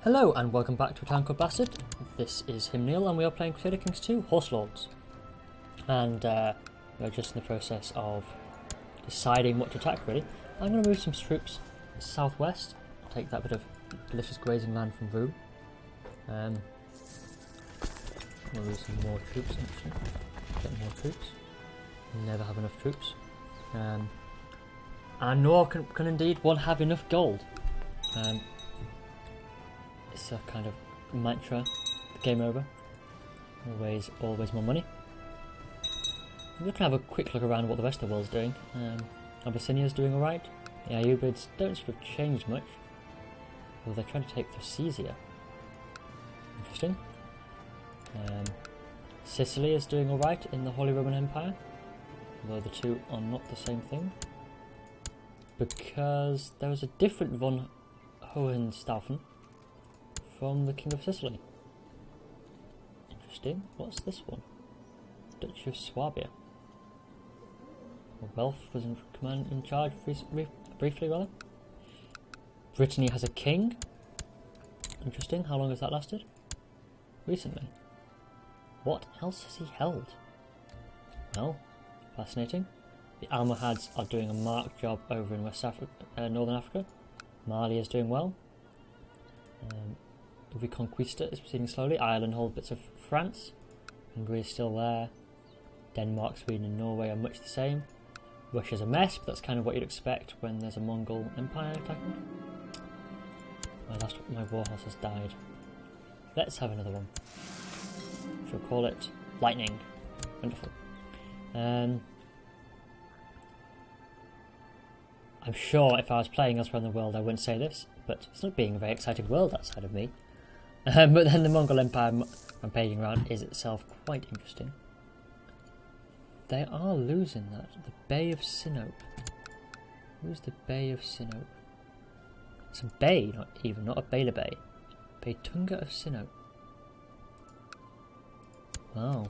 Hello and welcome back to A Town Called Bastard. This is him, Neill, and we are playing Crusader Kings 2 Horse Lords. And we're just in the process of deciding what to attack, really. I'm going to move some troops southwest, take that bit of delicious grazing land from Rum. We'll move some more troops, actually. Get more troops. Never have enough troops. And nor can indeed one have enough gold. It's a kind of mantra. Game over. Always more money. I'm just going to have a quick look around what the rest of the world's doing. Abyssinia's doing alright. The Ayyubids don't sort of change much. Although they're trying to take Crusader. Interesting. Sicily is doing alright in the Holy Roman Empire. Although the two are not the same thing. Because there was a different von Hohenstaufen from the King of Sicily. Interesting. What's this one? Duchy of Swabia. Wealth was in charge briefly, rather. Brittany has a king. Interesting. How long has that lasted? Recently. What else has he held? Well, fascinating. The Almohads are doing a marked job over in West Africa, Northern Africa. Mali is doing well. The Reconquista is proceeding slowly. Ireland hold bits of France. Hungary is still there. Denmark, Sweden and Norway are much the same. Russia's a mess, but that's kind of what you'd expect when there's a Mongol empire attacking. My warhorse has died. Let's have another one. Shall we call it Lightning? Wonderful. I'm sure if I was playing elsewhere in the world I wouldn't say this, but it's not being a very exciting world outside of me. But then the Mongol Empire rampaging around is itself quite interesting. They are losing that. The Bay of Sinope. Who's the Bay of Sinope? It's a bay, not a Bela Bay. Baytunga of Sinope. Wow.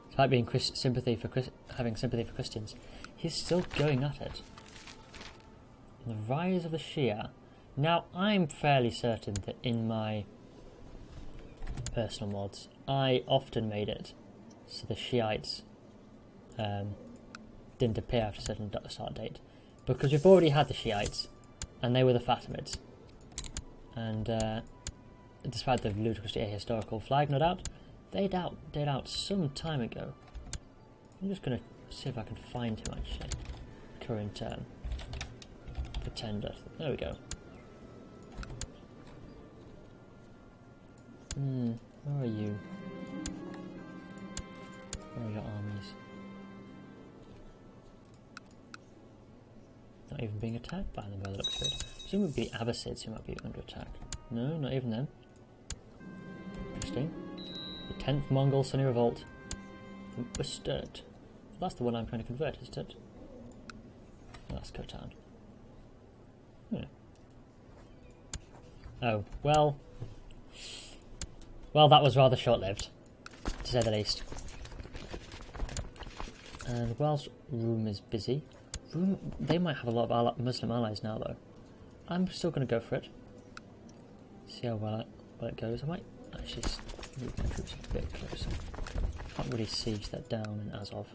Despite being having sympathy for Christians, he's still going at it. The rise of the Shia. Now, I'm fairly certain that in my personal mods, I often made it so the Shiites didn't appear after a certain start date. Because we've already had the Shiites, and they were the Fatimids. And despite the ludicrously ahistorical flag, no doubt, they died out some time ago. I'm just going to see if I can find him, actually. Current pretender. There we go. Where are you? Where are your armies? Not even being attacked by them by the looks of it. Presumably the Abbasids who might be under attack. No, not even them. Interesting. The 10th Mongol Sunni Revolt from Ustad. That's the one I'm trying to convert, isn't it? Oh, that's Khotan. Oh, well, that was rather short-lived, to say the least. And whilst Rum is busy, they might have a lot of Muslim allies now, though. I'm still going to go for it. See how well it goes. I might actually move my troops a bit closer. Can't really siege that down in Azov.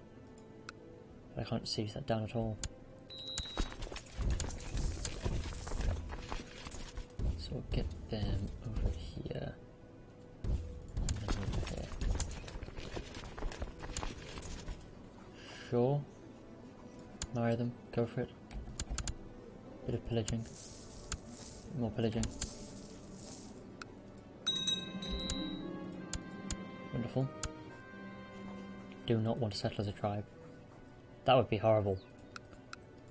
I can't siege that down at all. So we'll get them over here. And then over here. Sure. Marry them. Go for it. Bit of pillaging. More pillaging. Wonderful. Do not want to settle as a tribe. That would be horrible.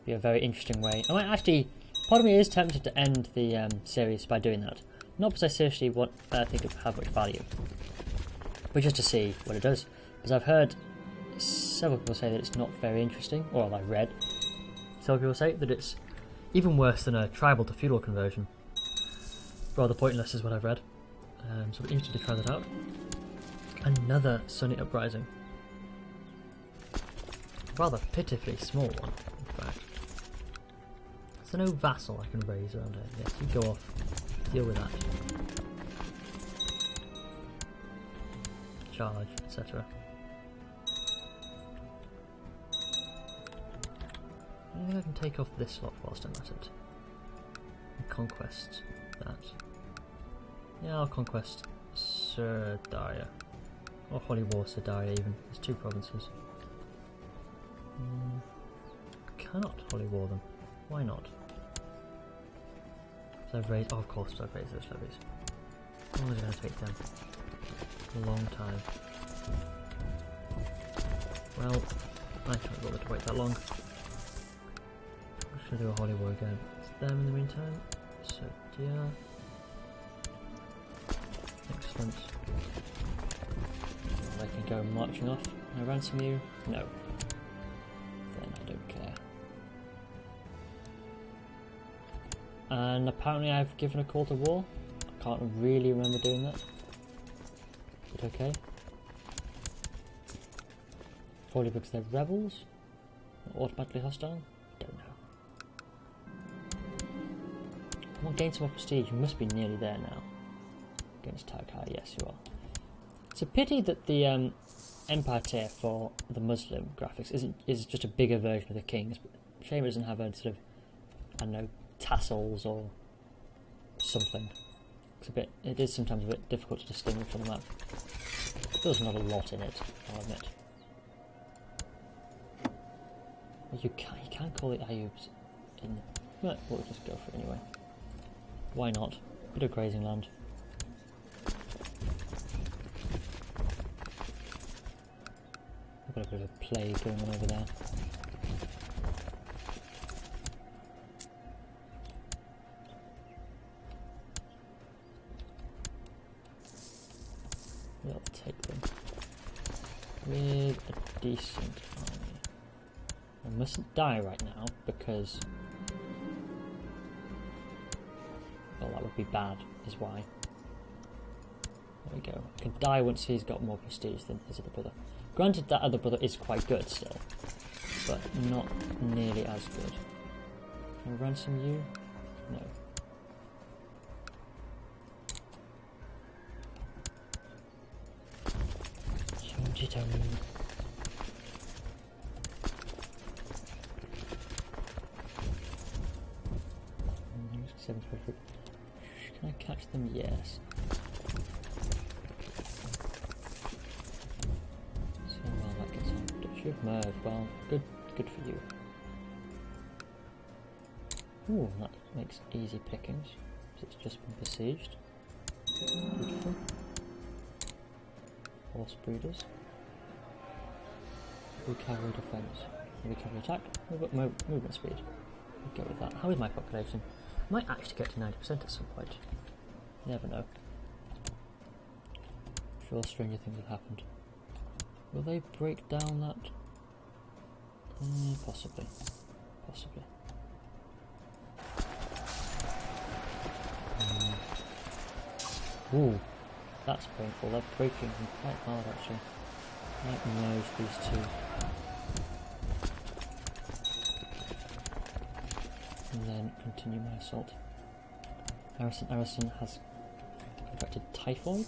Be a very interesting way. I might actually... Part of me is tempted to end the series by doing that. Not because I seriously think it would have much value, but just to see what it does. Because I've heard several people say that it's not very interesting, or I've read several people say that it's even worse than a tribal to feudal conversion. Rather pointless is what I've read. So I'm interested to try that out. Another Sunni uprising. Rather pitifully small one, in fact. Is there no vassal I can raise around here? Yes, you go off. Deal with that. charge, etc. I think I can take off this slot whilst I'm at it. And conquest that. Yeah, I'll conquest Sir Daria. Or Holy War Sir Daria even. There's 2 provinces. Cannot Holy War them. Why not? So I've raised, oh of course I've raised those levies. How long is it going to take them? A long time. Well, I can't bother to wait that long. I should do a Holy War again. It's them in the meantime. So yeah. Excellent. I can go marching off. Can I ransom you? No. Then I don't care. And apparently I've given a call to war. I can't really remember doing that. But okay. Probably because they're rebels? Or automatically hostile? Don't know. I want to gain some more prestige. You must be nearly there now. Against Tarkai, yes you are. It's a pity that the Empire tier for the Muslim graphics is just a bigger version of the King's. Shame it doesn't have a sort of, I don't know, tassels or something. It is sometimes a bit difficult to distinguish from the map. There's not a lot in it, I'll admit. You can call it Ayub's in, but we'll just go for it anyway. Why not? Bit of grazing land. I've got a bit of a plague going on over there. We'll take them with a decent army. I mustn't die right now because, well, that would be bad, is why. There we go. I can die once he's got more prestige than his other brother. Granted, that other brother is quite good still, but not nearly as good. Can I ransom you? No. Change it on. Can I catch them? Yes. So well that gets on. Duchy of Merv. Well, good for you. Ooh, that makes easy pickings. It's just been besieged. Beautiful. Horse breeders. Heavy cavalry defense. Heavy cavalry attack. Movement speed. We'll go with that. How is my population? I might actually get to 90% at some point. You never know. Sure, stranger things have happened. Will they break down that? Possibly. Possibly. Ooh, that's painful. They're breaking them quite hard actually. Right nose these two. And then continue my assault. Harrison has contracted typhoid.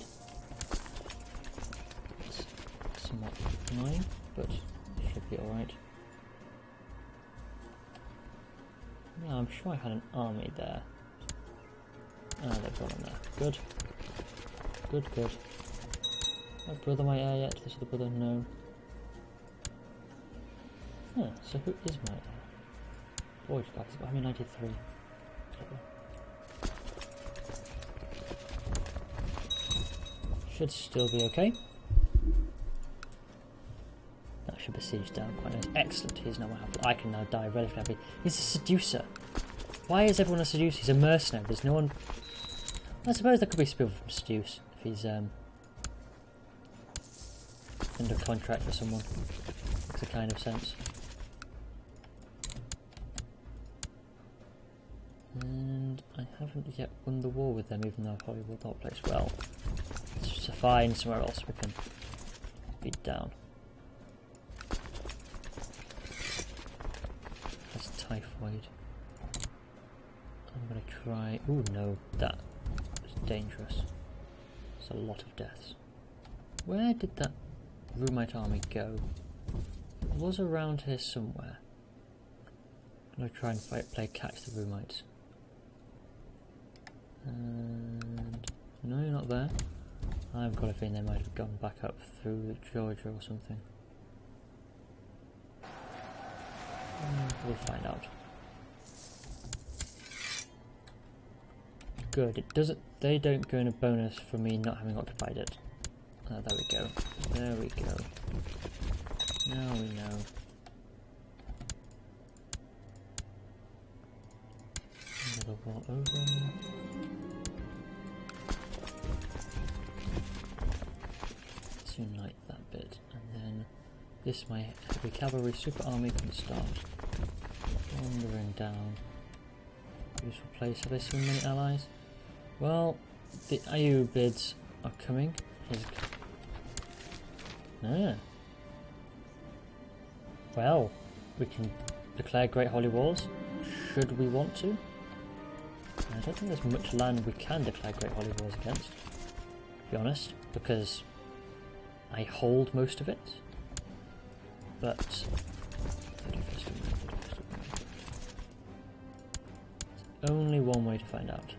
It's somewhat annoying, but should be alright. Yeah, I'm sure I had an army there. Ah, they've gone in there. Good. Good. My brother my heir yet? This is the brother? No. Huh, so who is my heir? Boy, guys, he's got 193. Should still be okay. That should besiege down quite nice. Excellent, he's now happy. I can now die relatively happy. He's a seducer. Why is everyone a seducer? He's a mercenary. There's no one. I suppose there could be some people from seduce if he's under contract for someone. Makes a kind of sense. And I haven't yet won the war with them, even though Hollywood not place well. Let's find somewhere else we can beat down. That's typhoid. I'm gonna try. Ooh, no, that is dangerous. It's a lot of deaths. Where did that Rumite army go? It was around here somewhere. I'm going to try and play catch the Rumites. And no, you're not there. I've got a feeling they might have gone back up through Georgia or something. We'll find out. Good, it doesn't. They don't gain a bonus for me not having occupied it. There we go. There we go. Now we know. Another wall over. Let's unite that bit, and then this my heavy cavalry super army can start wandering down. Useful place. Have they seen many allies? Well, the Ayyubids are coming. Ah. Well, we can declare Great Holy Wars, should we want to. I don't think there's much land we can declare Great Holy Wars against, to be honest, because I hold most of it. But 31st of May. There's only one way to find out.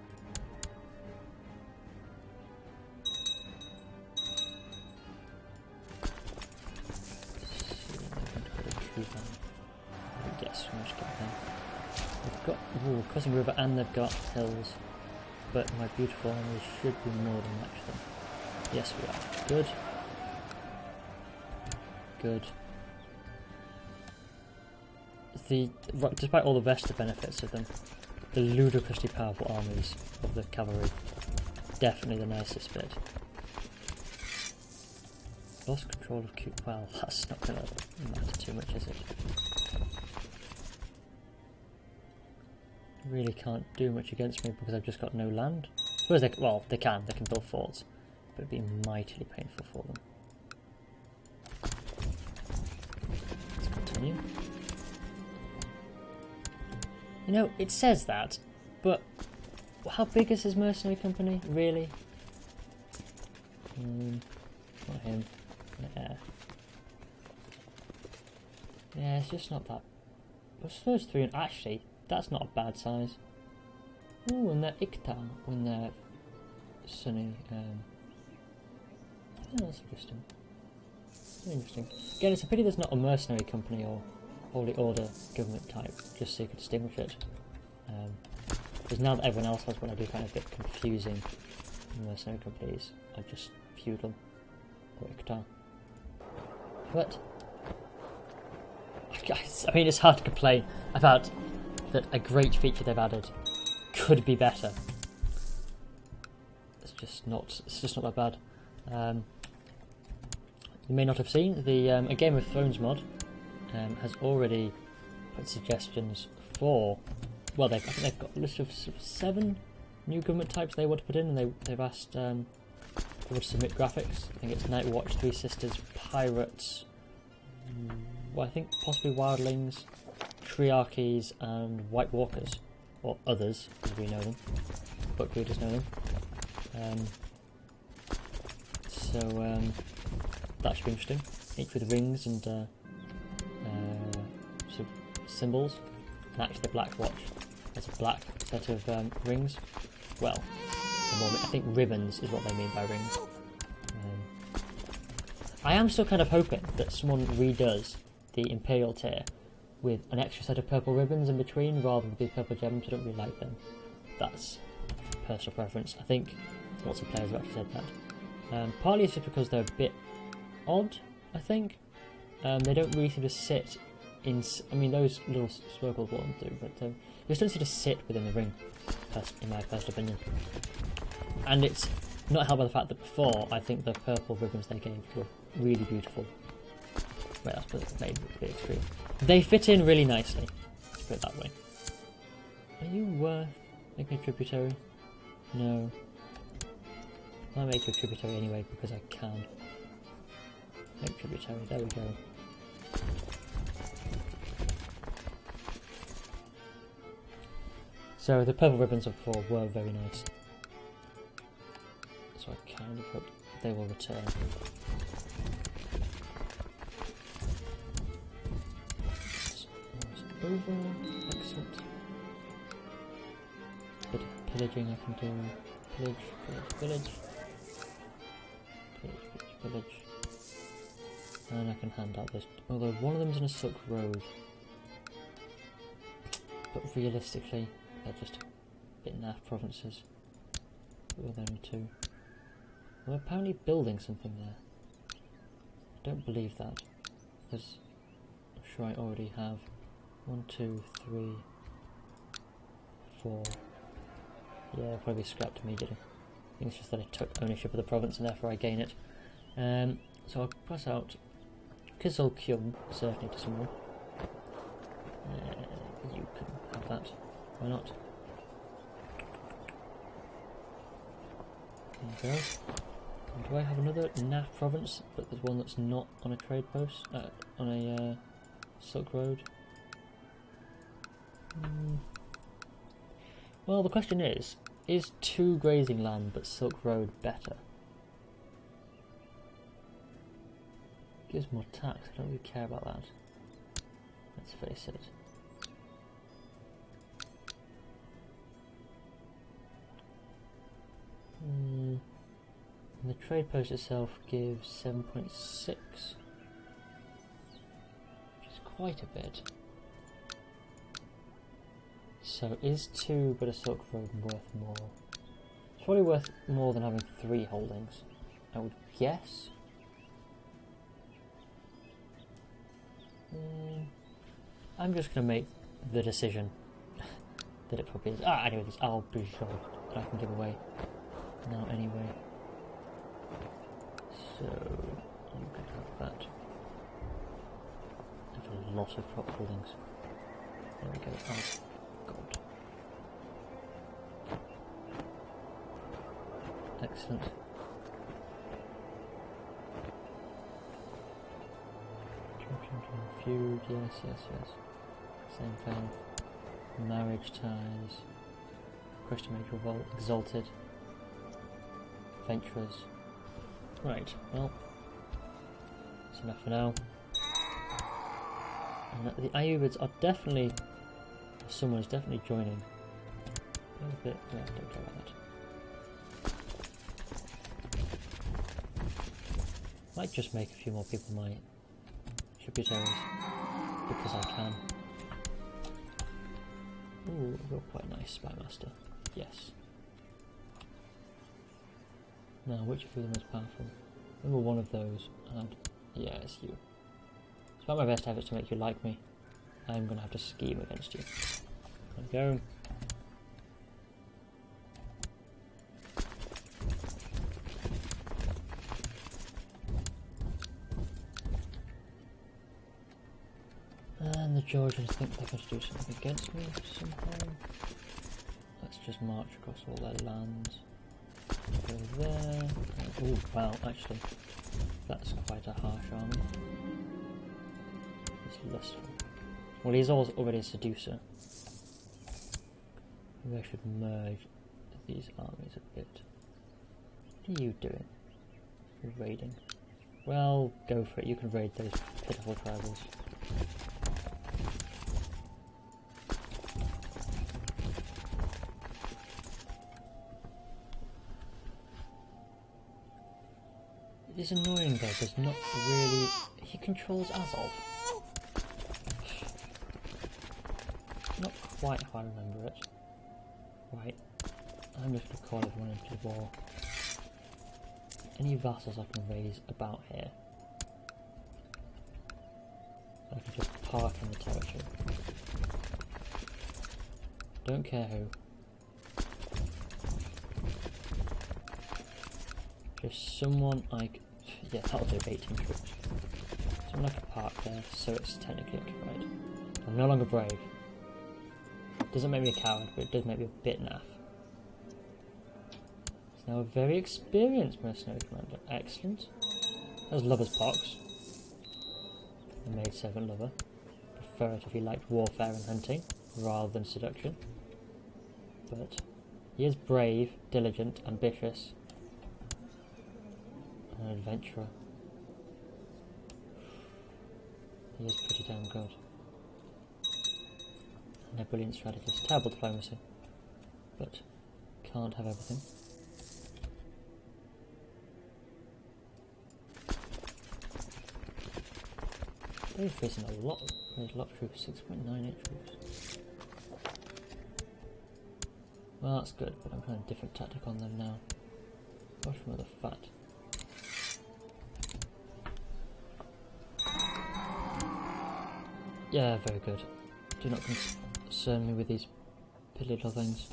They've got crossing river and they've got hills, but my beautiful armies should be more than match them. Yes, we are. Good. Good. Despite all the vested benefits of them, the ludicrously powerful armies of the cavalry, definitely the nicest bit. Lost control of well, that's not going to matter too much, is it? Really can't do much against me because I've just got no land. I suppose they can build forts, but it'd be mightily painful for them. Let's continue. You know, it says that, but how big is his mercenary company, really? Not him. Yeah, it's just not that. I suppose 3, actually, that's not a bad size. Ooh, and they're Iktar when they're sunny. Oh, that's interesting. Interesting. Again, it's a pity there's not a mercenary company or Holy Order government type, just so you can distinguish it. Because now that everyone else has one, I do find it a bit confusing. Mercenary companies are just feudal or Iktar. But I mean, it's hard to complain about that. A great feature they've added could be better. It's just not that bad. You may not have seen the a Game of Thrones mod has already put suggestions for. Well, I think they've got a list of 7 new government types they want to put in, and they've asked people to submit graphics. I think it's Night Watch, Three Sisters, Pirates. Well, I think possibly Wildlings, Triarchies, and White Walkers, or others, as we know them. Book readers know them. So that should be interesting. Each with rings and sort of symbols. And actually, the Black Watch has a black set of rings. Well, I think ribbons is what they mean by rings. I am still kind of hoping that someone redoes the Imperial tier with an extra set of purple ribbons in between rather than these purple gems. I don't really like them. That's personal preference. I think lots of players have actually said that. Partly it's just because they're a bit odd, I think. They don't really seem to sit in... I mean, those little circles ones do, but they just don't seem to sit within the ring, in my personal opinion. And it's not helped by the fact that before, I think the purple ribbons they gave were really beautiful. Well, that's maybe a bit extreme. They fit in really nicely, let's put it that way. Are you making a tributary? No. I'll make a tributary anyway because I can. Make tributary, there we go. So the purple ribbons of before were very nice. So I kind of hope they will return. It's over. Excellent. Bit of pillaging I can do. Pillage, pillage, pillage. Pillage, pillage, pillage. And I can hand out this. Although one of them's in a Silk Road. But realistically, they're just a bit naff provinces. With only two. We're apparently building something there. I don't believe that. Because I'm sure I already have 1, 2, 3, 4. Yeah, probably scrapped immediately. I think it's just that I took ownership of the province and therefore I gain it. So I'll pass out Kyzylkyum, certainly to someone. You can have that. Why not? There you go. And do I have another naff province, but there's one that's not on a trade post, on a Silk Road? Well, the question is 2 grazing land but Silk Road better? Gives more tax, I don't really care about that. Let's face it. And the trade post itself gives 7.6, which is quite a bit. So is 2 but a Silk Road worth more? It's probably worth more than having 3 holdings, I would guess. I'm just going to make the decision that it probably is. Anyway, this Albigeois that I can give away now anyway. So, you can have that. I have a lot of crop holdings. There we go. Oh, God. Excellent. Feud, yes. Same kind of marriage ties. Question Mage Revolt, Exalted. Adventurers. Right, well, that's enough for now. And the Ayyubids are definitely, someone is definitely joining. A bit, yeah, I don't care about that. Might just make a few more people my tributaries, because I can. Ooh, you're quite nice, Spymaster. Yes. Now, which of you are the most powerful? Remember one of those, and yeah, it's you. Despite my best efforts to make you like me, I'm going to have to scheme against you. There we go. And the Georgians think they're going to do something against me somehow. Let's just march across all their lands. Go there. Oh wow, actually, that's quite a harsh army. It's lustful. Well, he's already a seducer. Maybe I should merge these armies a bit. What are you doing? You're raiding. Well, go for it. You can raid those pitiful tribals. It is annoying though, there's not really... He controls Azov. Not quite how I remember it. Right, I'm just going to call everyone into war. Any vassals I can raise about here. I can just park in the territory. Don't care who. Just someone like... Yeah, that'll do 18 troops. Someone like a park there, so it's technically occupied. I'm no longer brave. Doesn't make me a coward, but it does make me a bit naff. He's now a very experienced mercenary commander. Excellent. There's Lover's Pox. The maidservant lover. Prefer it if he liked warfare and hunting, rather than seduction. But he is brave, diligent, ambitious. An adventurer. He is pretty damn good. And a brilliant strategist. Terrible diplomacy. But can't have everything. They're facing a lot of troops, 6.98 troops. Well, that's good, but I'm trying a different tactic on them now. Gosh, mother fat. Yeah, very good. Do not concern me with these piddly little things.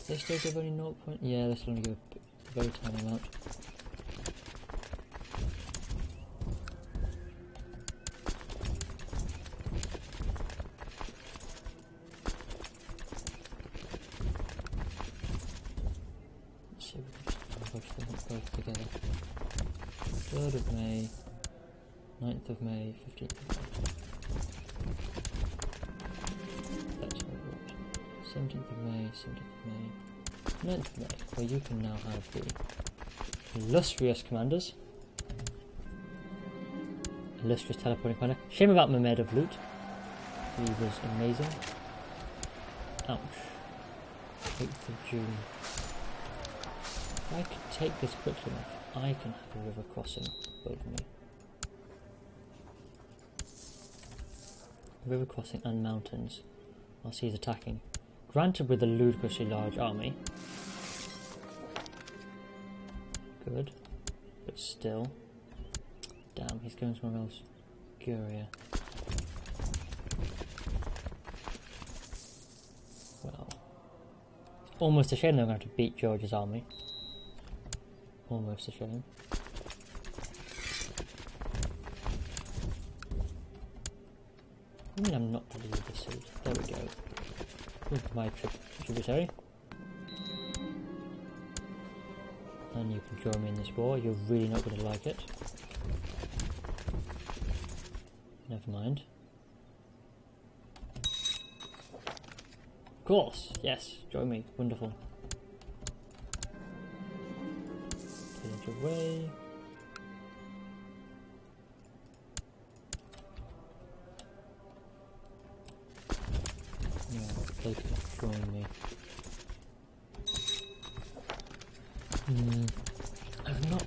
They still give only 0. Yeah, they still only give a very tiny amount. Let's see if we can just ambush them both together. 3rd of May, 9th of May, 15th of May. 17th of May, 17th of May, 9th of May, where you can now have the illustrious commanders. Illustrious teleporting commander. Shame about Mehmed of Loot. He was amazing. Ouch. 8th of June. If I could take this quickly enough, I can have a river crossing over me. River crossing and mountains whilst he's attacking. Granted with a ludicrously large army. Good. But still. Damn, he's going somewhere else. Curia. Well. It's almost a shame they're going to have to beat George's army. Almost a shame. I mean, I'm not going to leave the seed. There we go. With my tributary. And you can join me in this war. You're really not going to like it. Never mind. Of course, yes, join me. Wonderful. Pillage away. Yeah, they can join me. I've not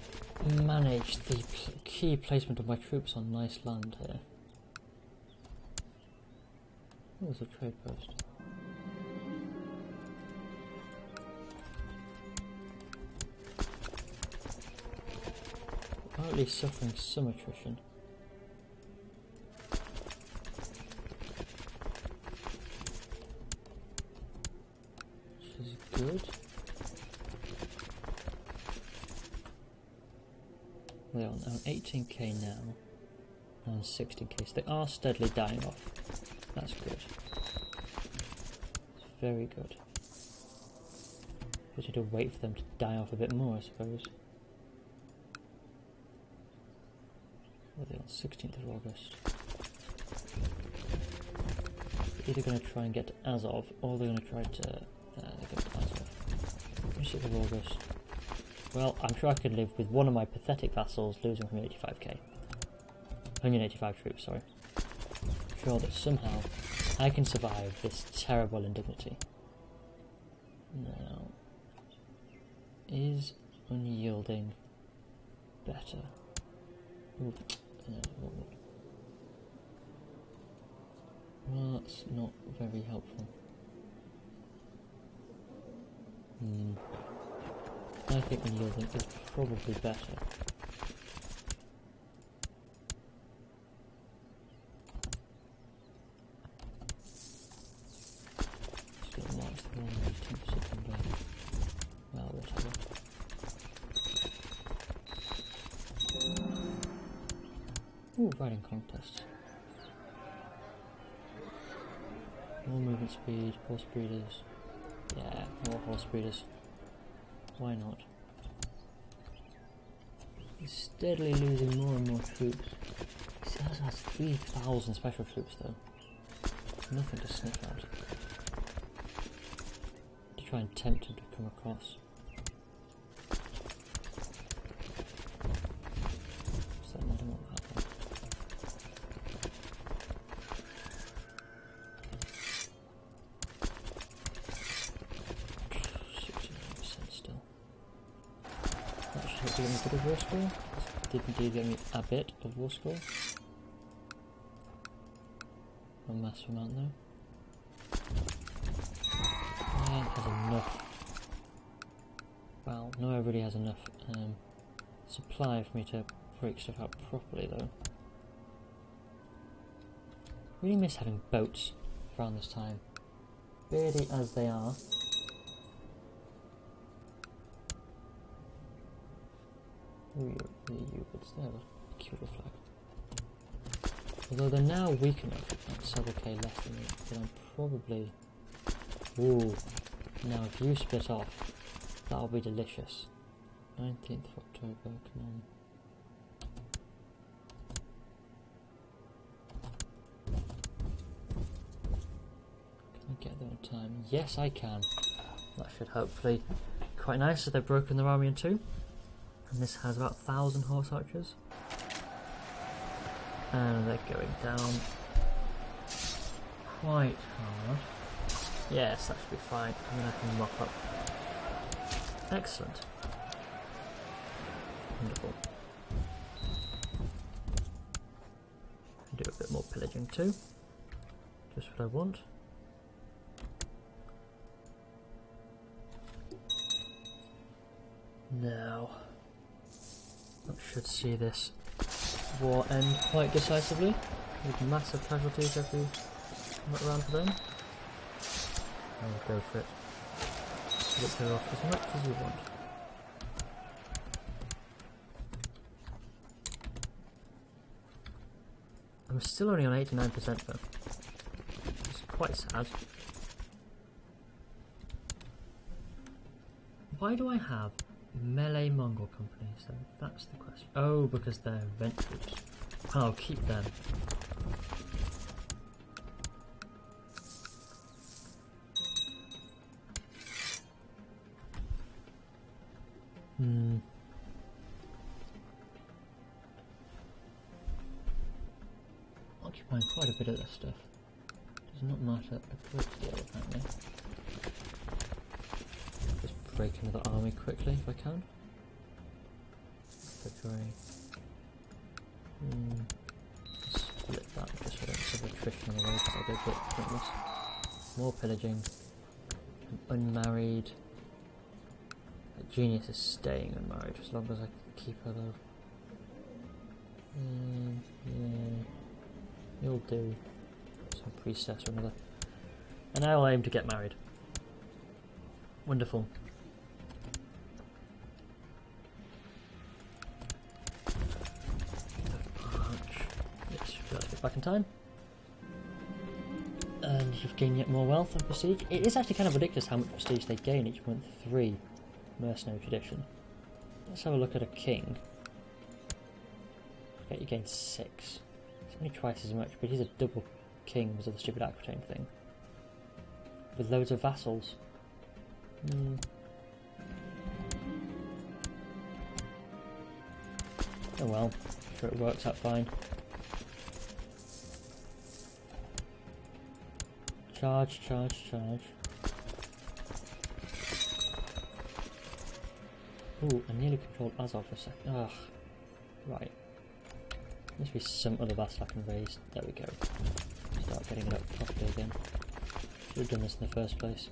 managed the key placement of my troops on nice land here. Oh, there's a trade post. Partly suffering some attrition. Which is good. They're on 18k now, and 16k, so they are steadily dying off. That's good. It's very good. We should have wait for them to die off a bit more, I suppose. What are they on? 16th of August. They're either going to try and get to Azov, or they're going to try to... they go to Azov. 26th of August. Well, I'm sure I could live with one of my pathetic vassals losing from 85k. 185 troops, sorry. I'm sure that somehow I can survive this terrible indignity. Now, is unyielding better? Ooh, well, that's not very helpful. I think unyielding is probably better. Still march the 18th of September. Well, whatever. Ooh, riding contest. More movement speed, horse breeders. Yeah, more horse breeders. Why not? He's steadily losing more and more troops. He still has 3,000 special troops though. Nothing to sniff at. To try and tempt him to come across. hopefully get me a bit of war score. Did indeed get me a bit of war score. A massive amount though. And has enough. Well, no, it really has enough supply for me to break stuff out properly though. Really miss having boats around this time. Beardy as they are. Ooh, it's there, a cute little flag. Although they're now weak enough, at several K less than me, that I'm probably... Ooh, now if you split off, that'll be delicious. 19th of October, come on. Can I get there on time? Yes, I can. That should hopefully be quite nice, so they've broken their army in two. And this has about 1,000 horse archers. And they're going down quite hard. Yes, that should be fine. And then I can mop up. Excellent. Wonderful. Do a bit more pillaging too. Just what I want. Now, that should see this war end quite decisively, with massive casualties every round for them. I'll go for it. Get her off as much as you want. I'm still only on 89% though. It's quite sad. Why do I have melee Mongol companies though? That's the question. Oh, because they're event troops. I'll keep them. Occupying quite a bit of this stuff. Does not matter a great deal apparently. Just break another army quickly if I can. February. Split that just so I don't have attrition on the road because I'll go a bit pointless. More pillaging. I'm unmarried. Genius is staying unmarried as long as I can keep her though. Yeah, you'll do. Some priestess or another. And I will aim to get married. Wonderful. Yes, should be able to get back in time. And you've gained yet more wealth and prestige. It is actually kind of ridiculous how much prestige they gain each month. 3. Mercenary tradition. Let's have a look at a king. Okay, you gain 6. It's only twice as much, but he's a double king because of the stupid Aquitaine thing. With loads of vassals. Oh well, I'm sure it works out fine. Charge, charge, charge. Ooh, I nearly controlled Azov for a second. Ugh. Right. Must be some other vassal I can raise. There we go. Start getting it up properly again. Should have done this in the first place.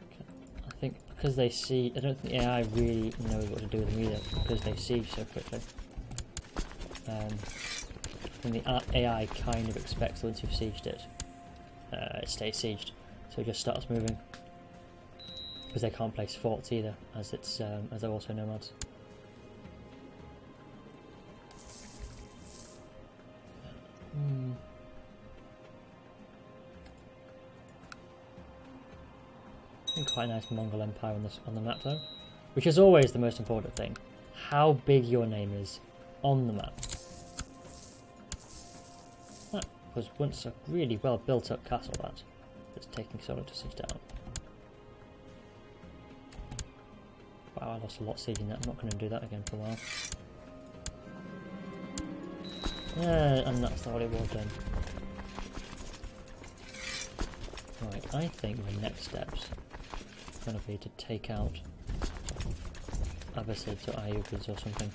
Okay. I think because they see... I don't think the AI really knows what to do with them either, because they siege so quickly. And the AI kind of expects once you've sieged it, it stays sieged. So it just starts moving. Because they can't place forts either, as it's as they're also nomads. Quite a nice Mongol Empire on the map though, which is always the most important thing. How big your name is on the map. That was once a really well built up castle that's taking so long to siege down. Wow, I lost a lot sieging that. I'm not going to do that again for a while. Yeah, and that's the Holy War done. Right, I think the next steps are going to be to take out Abbasids or Ayyubids or something,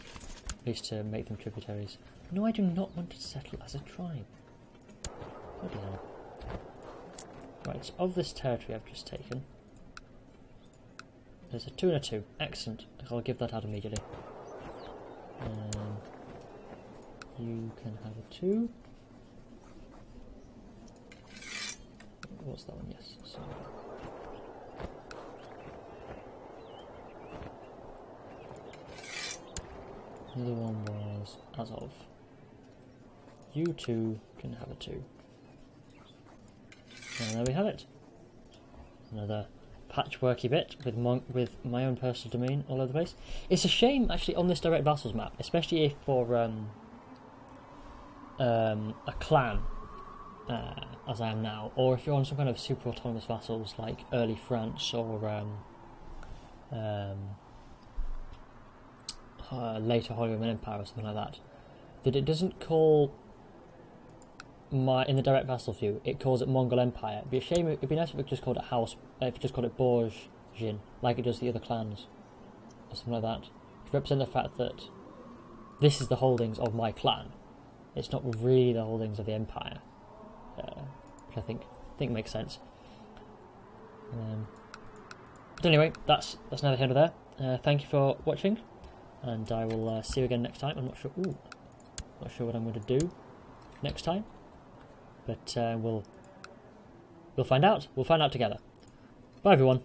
at least to make them tributaries. No, I do not want to settle as a tribe. Bloody hell. Right, so of this territory I've just taken, there's a 2 and a 2. Excellent. I'll give that out immediately. You can have a 2. What's that one? Yes. So. The other one was as of. You 2 can have a 2. And there we have it. Another patchworky bit with my own personal domain all over the place. It's a shame actually on this direct vassals map, especially if for a clan, as I am now, or if you're on some kind of super autonomous vassals like early France or later Holy Roman Empire or something like that it doesn't call in the direct vassal view, it calls it Mongol Empire. It'd be a shame. It'd be nice if it just called it House, if it just called it Borjin, like it does the other clans, or something like that, to represent the fact that this is the holdings of my clan. It's not really the holdings of the empire, which I think makes sense. But anyway, that's neither here nor there. Thank you for watching, and I will see you again next time. I'm not sure. Not sure what I'm going to do next time. But we'll find out. We'll find out together. Bye, everyone.